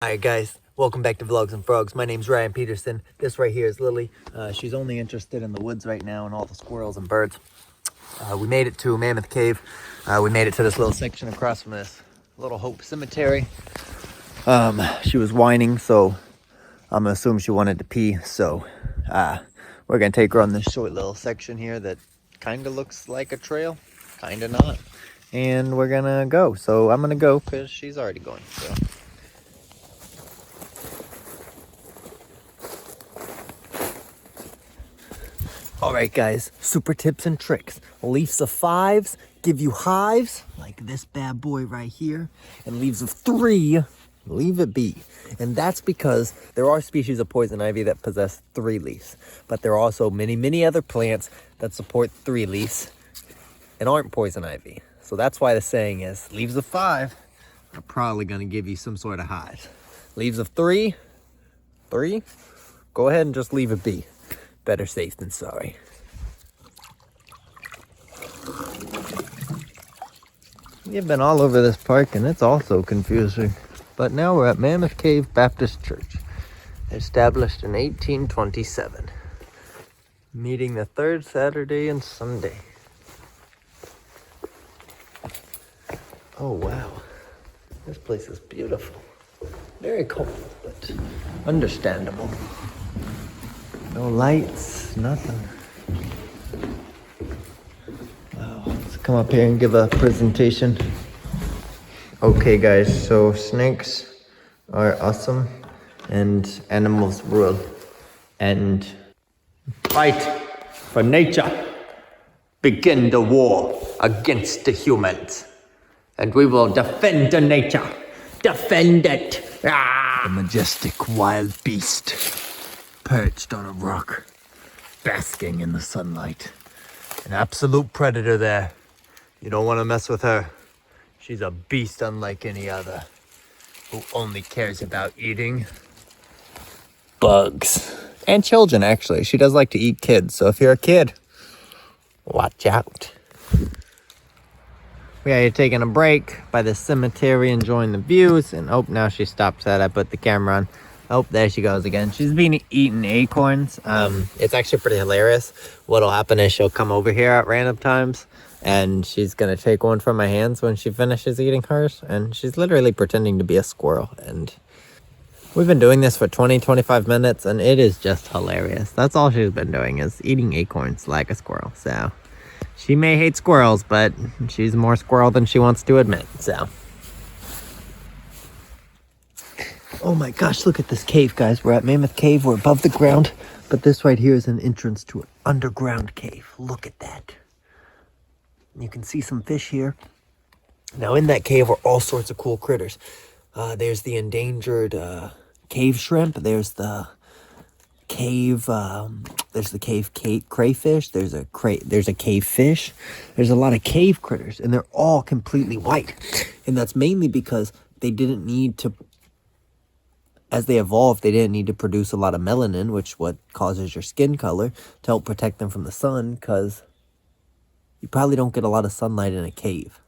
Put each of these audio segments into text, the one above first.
Alright guys, welcome back to Vlogs and Frogs. My name's Ryan Peterson. This right here is Lily. She's only interested in the woods right now and all the squirrels and birds. We made it to Mammoth Cave. We made it to this little section across from this little Hope Cemetery. She was whining, so I'm gonna assume she wanted to pee. So we're gonna take her on this short little section here that kind of looks like a trail, kind of not. And we're gonna go. So I'm gonna go because she's already going. So. Alright guys, super tips and tricks. Leaves of 5s give you hives, like this bad boy right here. And leaves of 3, leave it be. And that's because there are species of poison ivy that possess 3 leaves. But there are also many other plants that support 3 leaves and aren't poison ivy. So that's why the saying is, leaves of 5 are probably going to give you some sort of hive. Leaves of 3, go ahead and just leave it be. Better safe than sorry. We've been all over this park and it's also confusing. But now we're at Mammoth Cave Baptist Church, established in 1827. Meeting the 3rd Saturday and Sunday. Oh wow, this place is beautiful. Very cold, but understandable. No lights, nothing. Wow, let's come up here and give a presentation. Okay guys, so snakes are awesome and animals rule. And fight for nature. Begin the war against the humans. And we will defend the nature. Defend it. Ah! The majestic wild beast. Perched on a rock, basking in the sunlight. An absolute predator there. You don't want to mess with her. She's a beast unlike any other, who only cares about eating bugs. And children, actually. She does like to eat kids, so if you're a kid, watch out. We are taking a break by the cemetery, enjoying the views, and oh, now she stops that. I put the camera on. Oh, there she goes again. She's been eating acorns. It's actually pretty hilarious. What'll happen is she'll come over here at random times and she's gonna take one from my hands when she finishes eating hers. And she's literally pretending to be a squirrel. And we've been doing this for 20-25 minutes and it is just hilarious. That's all she's been doing, is eating acorns like a squirrel. So she may hate squirrels, but she's more squirrel than she wants to admit. So. Oh my gosh, look at this cave, guys. We're at Mammoth Cave. We're above the ground. But this right here is an entrance to an underground cave. Look at that. You can see some fish here. Now, in that cave are all sorts of cool critters. There's the endangered cave shrimp. There's the cave crayfish. There's a cave fish. There's a lot of cave critters, and they're all completely white. And that's mainly because they didn't need to... As they evolved, they didn't need to produce a lot of melanin, which what causes your skin color, to help protect them from the sun, because you probably don't get a lot of sunlight in a cave.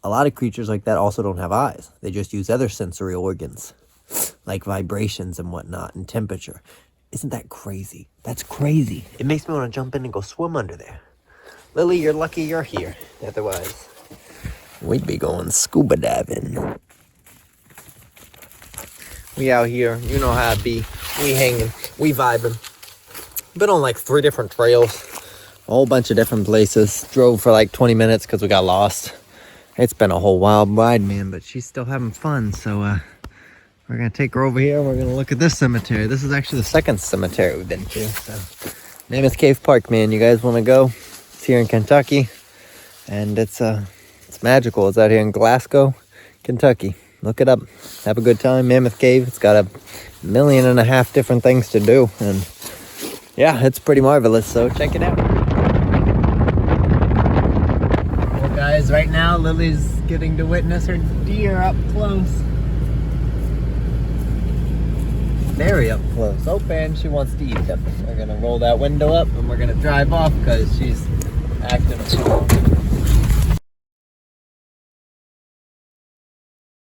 A lot of creatures like that also don't have eyes. They just use other sensory organs, like vibrations and whatnot, and temperature. Isn't that crazy? That's crazy. It makes me want to jump in and go swim under there. Lily, you're lucky you're here. Otherwise... we'd be going scuba diving. We out here, you know how it be. We hanging, we vibing. Been on like 3 different trails, a whole bunch of different places. Drove for like 20 minutes because we got lost. It's been a whole wild ride, man, but she's still having fun. So we're gonna take her over here and we're gonna look at this cemetery. This is actually the 2nd cemetery we've been to. So Mammoth Cave Park, man. You guys want to go? It's here in Kentucky, and it's magical. It's out here in Glasgow, Kentucky. Look it up. Have a good time. Mammoth Cave. It's got 1.5 million different things to do. And yeah, it's pretty marvelous. So check it out. Well, guys, right now Lily's getting to witness her deer up close. Very up close. Oh, and she wants to eat them. We're going to roll that window up and we're going to drive off because she's acting a fool.